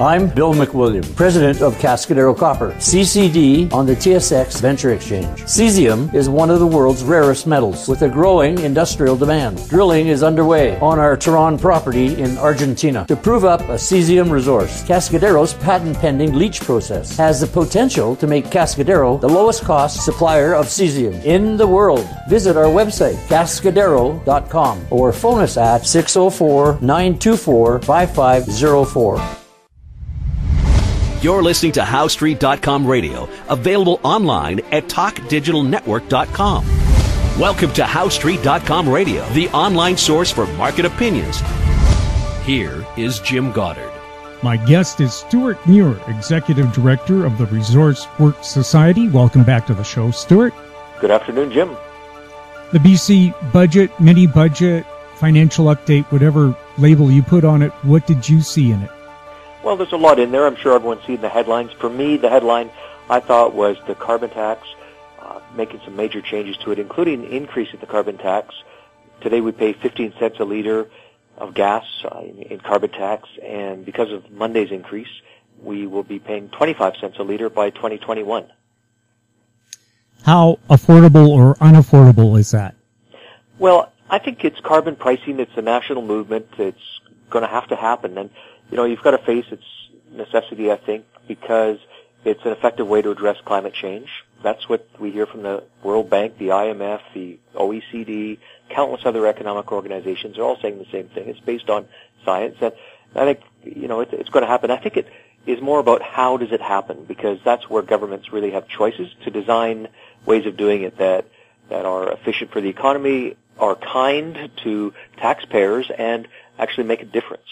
I'm Bill McWilliam, President of Cascadero Copper, CCD on the TSX Venture Exchange. Cesium is one of the world's rarest metals with a growing industrial demand. Drilling is underway on our Tehran property in Argentina to prove up a cesium resource. Cascadero's patent-pending leach process has the potential to make Cascadero the lowest cost supplier of cesium in the world. Visit our website, cascadero.com, or phone us at 604-924-5504. You're listening to HowStreet.com radio, available online at TalkDigitalNetwork.com. Welcome to HowStreet.com radio, the online source for market opinions. Here is Jim Goddard. My guest is Stewart Muir, Executive Director of the Resource Works Society. Welcome back to the show, Stewart. Good afternoon, Jim. The BC budget, mini-budget, financial update, whatever label you put on it, what did you see in it? Well, there's a lot in there. I'm sure everyone's seen the headlines. For me, the headline I thought was the carbon tax, making some major changes to it, including increasing the carbon tax. Today we pay 15 cents a liter of gas in carbon tax, and because of Monday's increase, we will be paying 25 cents a liter by 2021. How affordable or unaffordable is that? Well, I think it's carbon pricing. It's a national movement. It's going to have to happen. And, you know, you've got to face its necessity, I think, because it's an effective way to address climate change. That's what we hear from the World Bank, the IMF, the OECD, countless other economic organizations. They're all saying the same thing. It's based on science. And I think, you know, it's going to happen. I think it is more about how does it happen, because that's where governments really have choices to design ways of doing it that are efficient for the economy, are kind to taxpayers, and actually make a difference.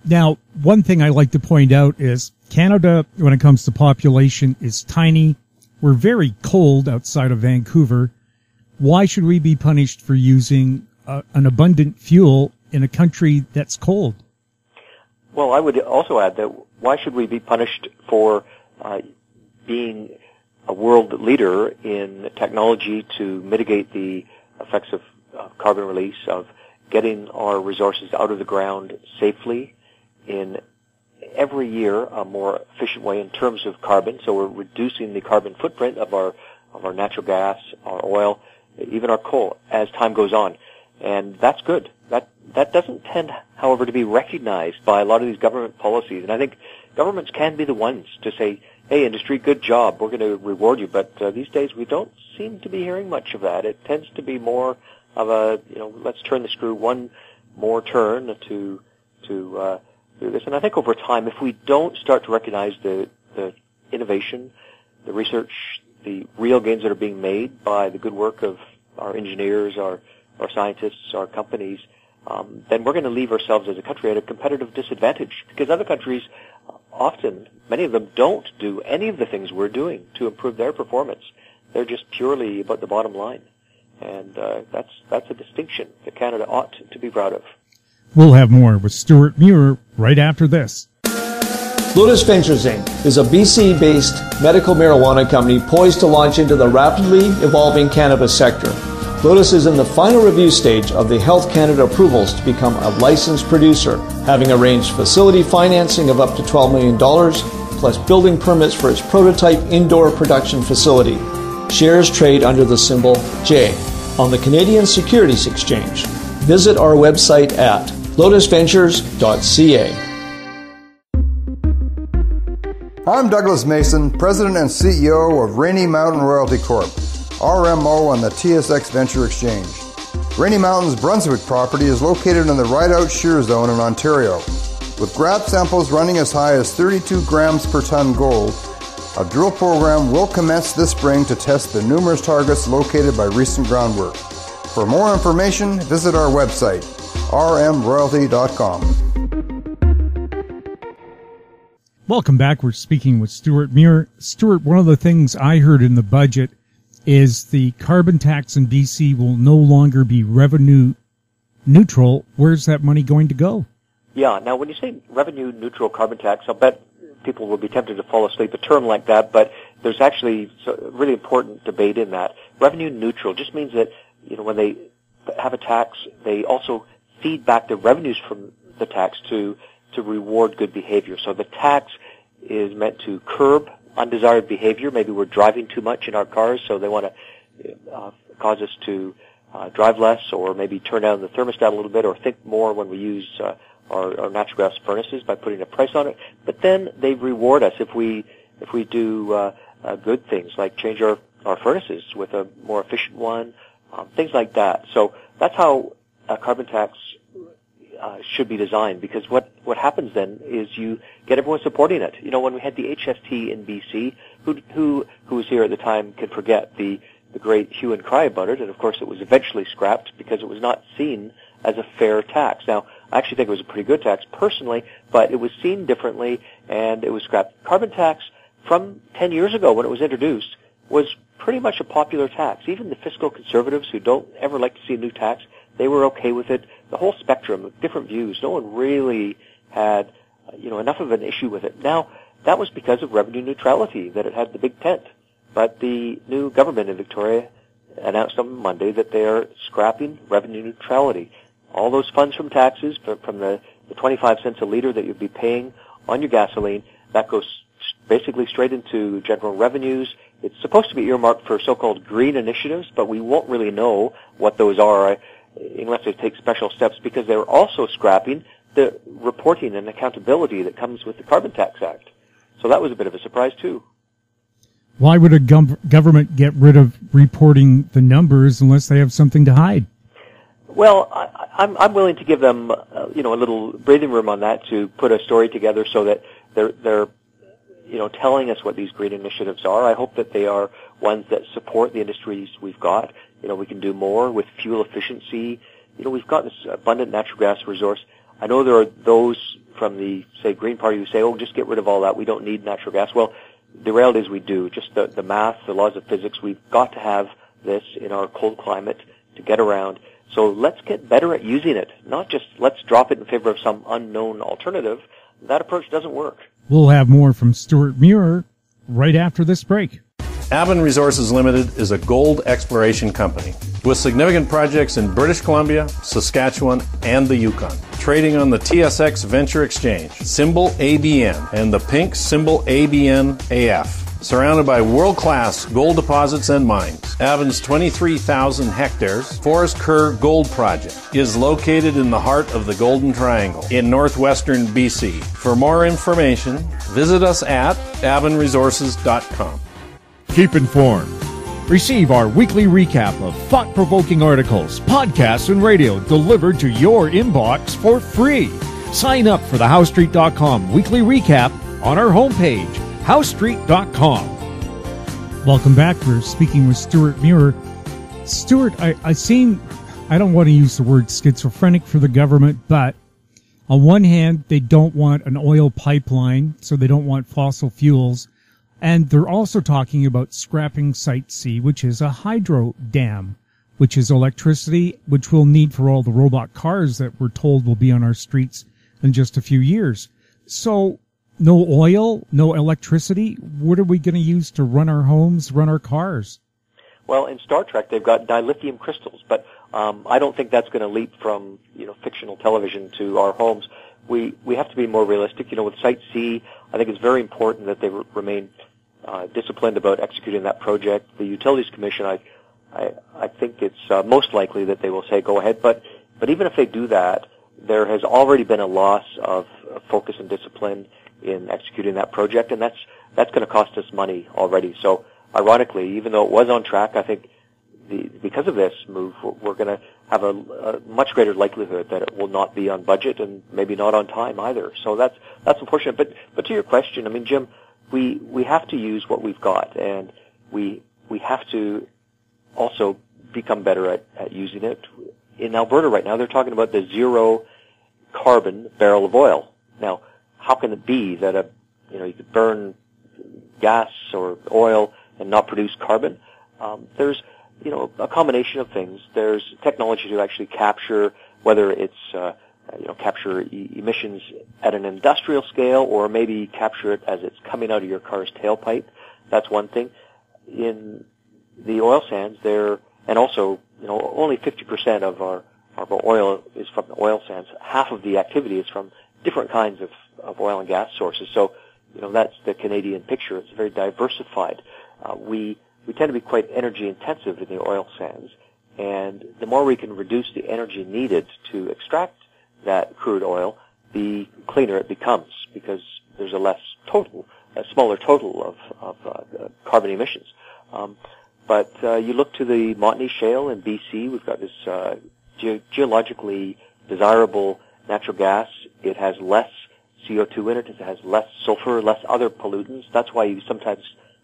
Now, one thing I like to point out is Canada, when it comes to population, is tiny. We're very cold outside of Vancouver. Why should we be punished for using an abundant fuel in a country that's cold? Well, I would also add that why should we be punished for being a world leader in technology to mitigate the effects of carbon release, of getting our resources out of the ground safely in every year a more efficient way in terms of carbon. So we're reducing the carbon footprint of our natural gas, our oil, even our coal as time goes on. And that's good. That doesn't tend, however, to be recognized by a lot of these government policies. And I think governments can be the ones to say, hey, industry, good job, we're going to reward you. But these days we don't seem to be hearing much of that. It tends to be more of a, you know, let's turn the screw one more turn to do this. And I think over time, if we don't start to recognize the innovation, the research, the real gains that are being made by the good work of our engineers, our scientists, our companies, then we're going to leave ourselves as a country at a competitive disadvantage, because other countries often, many of them don't do any of the things we're doing to improve their performance. They're just purely about the bottom line. And that's a distinction that Canada ought to be proud of. We'll have more with Stewart Muir right after this. Lotus Ventures Inc. is a BC-based medical marijuana company poised to launch into the rapidly evolving cannabis sector. Lotus is in the final review stage of the Health Canada approvals to become a licensed producer, having arranged facility financing of up to $12 million, plus building permits for its prototype indoor production facility. Shares trade under the symbol J on the Canadian Securities Exchange. Visit our website at lotusventures.ca. I'm Douglas Mason, President and CEO of Rainy Mountain Royalty Corp., RMO on the TSX Venture Exchange. Rainy Mountain's Brunswick property is located in the Rideout Shear Zone in Ontario. With grab samples running as high as 32 grams per ton gold, a drill program will commence this spring to test the numerous targets located by recent groundwork. For more information, visit our website, rmroyalty.com. Welcome back. We're speaking with Stewart Muir. Stewart, one of the things I heard in the budget is the carbon tax in BC will no longer be revenue neutral. Where's that money going to go? Yeah, now when you say revenue neutral carbon tax, I'll bet people will be tempted to fall asleep a term like that, but there's actually a really important debate in that. Revenue neutral just means that, you know, when they have a tax, they also feed back the revenues from the tax to to reward good behavior. So the tax is meant to curb undesired behavior. Maybe we're driving too much in our cars, so they want to cause us to drive less, or maybe turn down the thermostat a little bit, or think more when we use our natural gas furnaces by putting a price on it. But then they reward us if we do good things like change our furnaces with a more efficient one, things like that. So that's how a carbon tax should be designed, because what happens then is you get everyone supporting it. You know, when we had the HST in BC, who was here at the time can forget the great hue and cry about it, and of course it was eventually scrapped because it was not seen as a fair tax. Now, I actually think it was a pretty good tax personally, but it was seen differently and it was scrapped. Carbon tax from 10 years ago when it was introduced was pretty much a popular tax. Even the fiscal conservatives who don't ever like to see a new tax, they were okay with it. The whole spectrum of different views, no one really had enough of an issue with it. Now, that was because of revenue neutrality, that it had the big tent. But the new government in Victoria announced on Monday that they are scrapping revenue neutrality. All those funds from taxes, from the 25 cents a liter that you'd be paying on your gasoline, that goes basically straight into general revenues. It's supposed to be earmarked for so-called green initiatives, but we won't really know what those are unless they take special steps, because they're also scrapping the reporting and accountability that comes with the Carbon Tax Act. So that was a bit of a surprise, too. Why would a government get rid of reporting the numbers unless they have something to hide? Well, I'm willing to give them a little breathing room on that, to put a story together so that they're telling us what these green initiatives are. I hope that they are ones that support the industries we've got. We can do more with fuel efficiency. We've got this abundant natural gas resource. I know there are those from the, say, Green Party who say, just get rid of all that. We don't need natural gas. Well, the reality is we do. Just the math, the laws of physics, we've got to have this in our cold climate to get around. So let's get better at using it, not just let's drop it in favor of some unknown alternative. That approach doesn't work. We'll have more from Stewart Muir right after this break. Avon Resources Limited is a gold exploration company with significant projects in British Columbia, Saskatchewan, and the Yukon. Trading on the TSX Venture Exchange, symbol ABN, and the pink symbol ABN-AF. Surrounded by world-class gold deposits and mines, Avon's 23,000 hectares Forest Kerr Gold Project is located in the heart of the Golden Triangle in northwestern BC. For more information, visit us at avonresources.com. Keep informed. Receive our weekly recap of thought-provoking articles, podcasts, and radio delivered to your inbox for free. Sign up for the HowStreet.com weekly recap on our homepage, HowStreet.com. Welcome back. We're speaking with Stewart Muir. Stewart, I don't want to use the word schizophrenic for the government, but on one hand, they don't want an oil pipeline, so they don't want fossil fuels. And they're also talking about scrapping Site C, which is a hydro dam, which is electricity, which we'll need for all the robot cars that we're told will be on our streets in just a few years. So no oil, no electricity. What are we going to use to run our homes, run our cars? Well, in Star Trek, they've got dilithium crystals, but I don't think that's going to leap from fictional television to our homes. We have to be more realistic. With Site C, I think it's very important that they remain disciplined about executing that project. The Utilities Commission, I think it's most likely that they will say go ahead. But even if they do that, there has already been a loss of focus and discipline in executing that project, and that's going to cost us money already. So, ironically, even though it was on track, I think because of this move, we're going to have a much greater likelihood that it will not be on budget and maybe not on time either. So that's unfortunate. But to your question, I mean, Jim, we have to use what we've got, and we have to also become better at using it. In Alberta right now, they're talking about the zero carbon barrel of oil. Now, how can it be that you could burn gas or oil and not produce carbon? There's a combination of things. There's technology to actually capture, whether it's capture emissions at an industrial scale, or maybe capture it as it's coming out of your car's tailpipe. That's one thing. In the oil sands, and also only 50% of our oil is from the oil sands. Half of the activity is from different kinds of oil and gas sources. So, that's the Canadian picture. It's very diversified. We tend to be quite energy intensive in the oil sands, and the more we can reduce the energy needed to extract that crude oil, the cleaner it becomes, because there's a smaller total of carbon emissions. But you look to the Montney Shale in BC. We've got this geologically desirable natural gas. It has less CO2 in it. It has less sulfur, less other pollutants. That's why you sometimes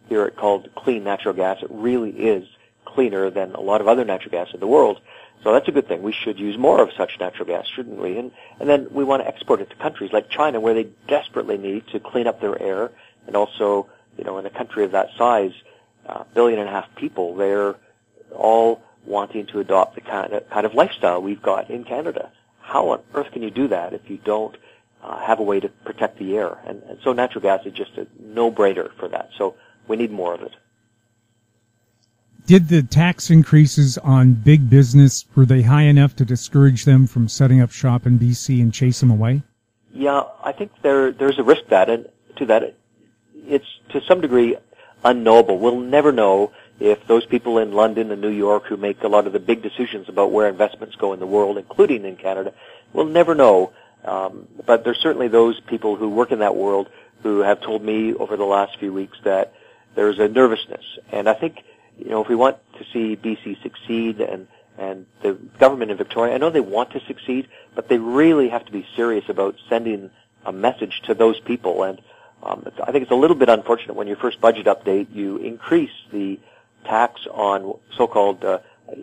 hear it called clean natural gas. It really is cleaner than a lot of other natural gas in the world. So that's a good thing. We should use more of such natural gas, shouldn't we? And then we want to export it to countries like China, where they desperately need to clean up their air. And also, in a country of that size, 1.5 billion people, they're all wanting to adopt the kind of lifestyle we've got in Canada. How on earth can you do that if you don't have a way to protect the air? And so natural gas is just a no-brainer for that. So we need more of it. Did the tax increases on big business, were they high enough to discourage them from setting up shop in BC and chase them away? Yeah, I think there's a risk to that. It's to some degree unknowable. We'll never know if those people in London and New York who make a lot of the big decisions about where investments go in the world, including in Canada, we'll never know. But there's certainly those people who work in that world who have told me over the last few weeks that there's a nervousness. And I think, if we want to see BC succeed and the government in Victoria, I know they want to succeed, but they really have to be serious about sending a message to those people. And I think it's a little bit unfortunate when your first budget update, you increase the tax on so-called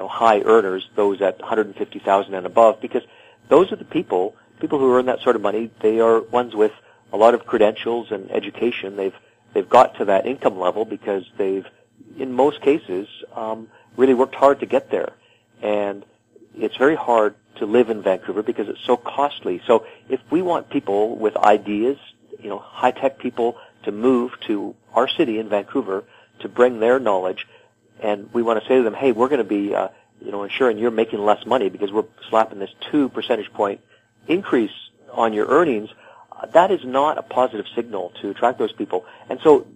high earners, those at $150,000 and above, because those are the people who earn that sort of money. They are ones with a lot of credentials and education. They've got to that income level because they've, in most cases, really worked hard to get there. And it's very hard to live in Vancouver because it's so costly. So if we want people with ideas, high-tech people to move to our city in Vancouver to bring their knowledge, and we want to say to them, hey, we're going to be, ensuring you're making less money because we're slapping this 2 percentage point increase on your earnings, that is not a positive signal to attract those people. And so,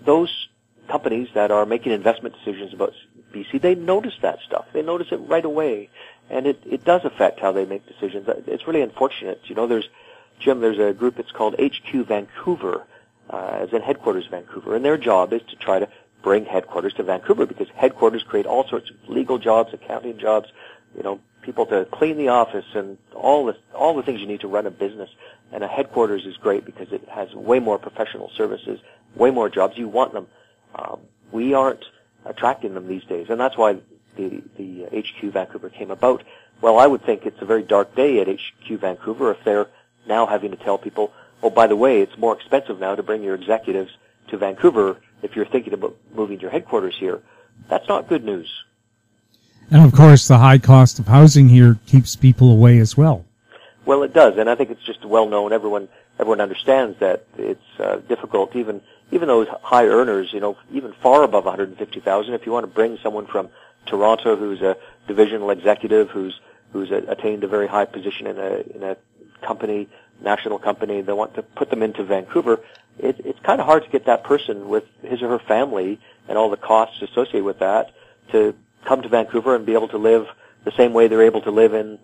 those companies that are making investment decisions about BC, they notice that stuff. They notice it right away, and it does affect how they make decisions. It's really unfortunate. There's a group, it's called HQ Vancouver, as in Headquarters Vancouver, and their job is to try to bring headquarters to Vancouver because headquarters create all sorts of legal jobs, accounting jobs, people to clean the office and all the things you need to run a business. And a headquarters is great because it has way more professional services, way more jobs. You want them. We aren't attracting them these days, and that's why the HQ Vancouver came about. Well, I would think it's a very dark day at HQ Vancouver if they're now having to tell people, oh, by the way, it's more expensive now to bring your executives to Vancouver if you're thinking about moving your headquarters here. That's not good news. And, of course, the high cost of housing here keeps people away as well. Well, it does, and I think it's just well known. Everyone understands that it's difficult, even those high earners, even far above $150,000. If you want to bring someone from Toronto who's a divisional executive, who's attained a very high position in a company, national company, they want to put them into Vancouver. It's kind of hard to get that person with his or her family and all the costs associated with that to come to Vancouver and be able to live the same way they're able to live in,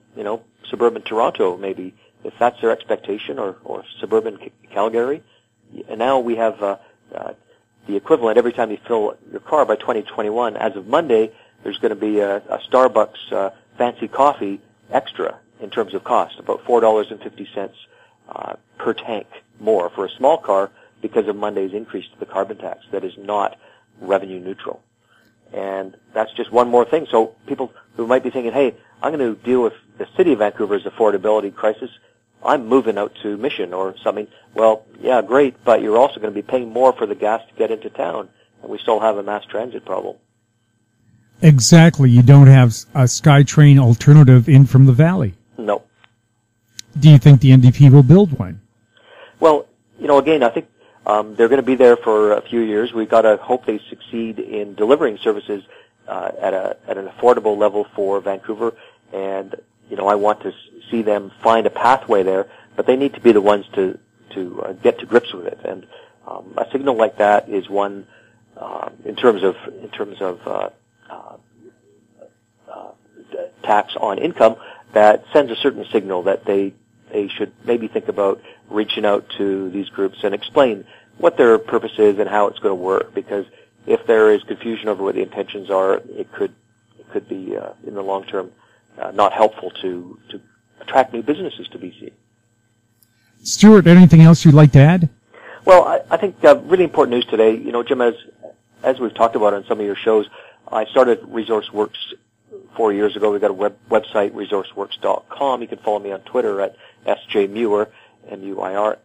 suburban Toronto, maybe, if that's their expectation, or suburban Calgary. And now we have the equivalent every time you fill your car by 2021. As of Monday, there's going to be a Starbucks fancy coffee extra in terms of cost, about $4.50 per tank more for a small car because of Monday's increase to the carbon tax that is not revenue neutral. And that's just one more thing. So people who might be thinking, hey, I'm going to deal with the city of Vancouver's affordability crisis, I'm moving out to Mission or something. Well, yeah, great, but you're also going to be paying more for the gas to get into town, and we still have a mass transit problem. Exactly. You don't have a SkyTrain alternative in from the valley. No. Do you think the NDP will build one? Well, again, I think they're going to be there for a few years. We've got to hope they succeed in delivering services at an affordable level for Vancouver, and I want to see them find a pathway there. but they need to be the ones to get to grips with it. And a signal like that is one in terms of tax on income that sends a certain signal that they should maybe think about reaching out to these groups and explain what their purpose is and how it's going to work. Because if there is confusion over what the intentions are, it could be in the long term not helpful to attract new businesses to BC. Stewart, anything else you'd like to add? Well, I think really important news today. You know, Jim, as we've talked about on some of your shows, I started ResourceWorks 4 years ago. We've got a website, resourceworks.com. You can follow me on Twitter at SJMuir, M-U-I-R.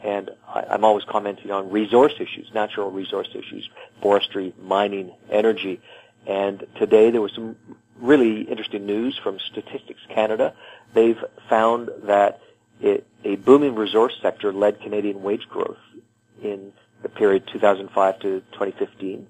And I'm always commenting on resource issues, natural resource issues, forestry, mining, energy. And today there was some really interesting news from Statistics Canada. They've found that a booming resource sector led Canadian wage growth in the period 2005 to 2015.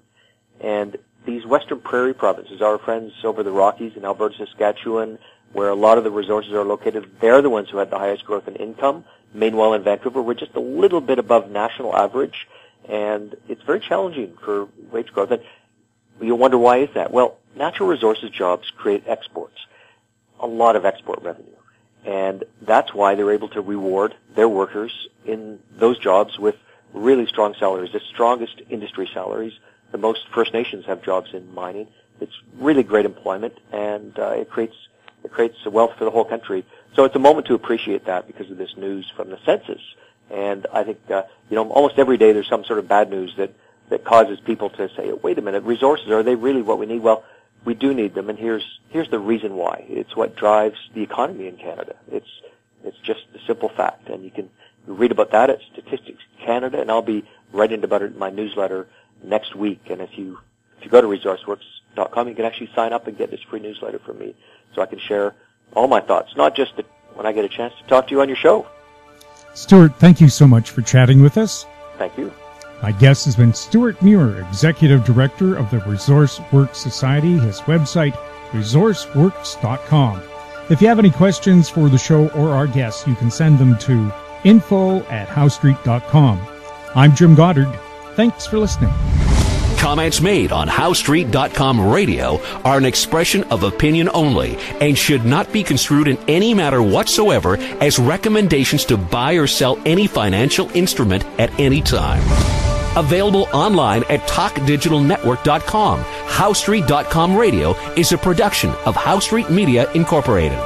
And these Western Prairie provinces, our friends over the Rockies in Alberta, Saskatchewan, where a lot of the resources are located, they're the ones who had the highest growth in income. Meanwhile, in Vancouver, we're just a little bit above national average, and it's very challenging for wage growth. And you wonder, why is that? Well, natural resources jobs create exports, a lot of export revenue. And that's why they're able to reward their workers in those jobs with really strong salaries, the strongest industry salaries. The most First Nations have jobs in mining. It's really great employment, and it creates wealth for the whole country. So it's a moment to appreciate that because of this news from the census. And I think, almost every day there's some sort of bad news that causes people to say, wait a minute, resources, are they really what we need? Well, we do need them, and here's the reason why. It's what drives the economy in Canada. It's just a simple fact, and you can read about that at Statistics Canada, and I'll be writing about it in my newsletter next week. And if you go to resourceworks.com, you can actually sign up and get this free newsletter from me, so I can share all my thoughts, not just when I get a chance to talk to you on your show. Stewart, thank you so much for chatting with us. Thank you. My guest has been Stewart Muir, Executive Director of the Resource Works Society. His website, resourceworks.com. If you have any questions for the show or our guests, you can send them to info@howstreet.com. I'm Jim Goddard. Thanks for listening. Comments made on HowStreet.com radio are an expression of opinion only and should not be construed in any matter whatsoever as recommendations to buy or sell any financial instrument at any time. Available online at TalkDigitalNetwork.com. HowStreet.com radio is a production of HowStreet Media Incorporated.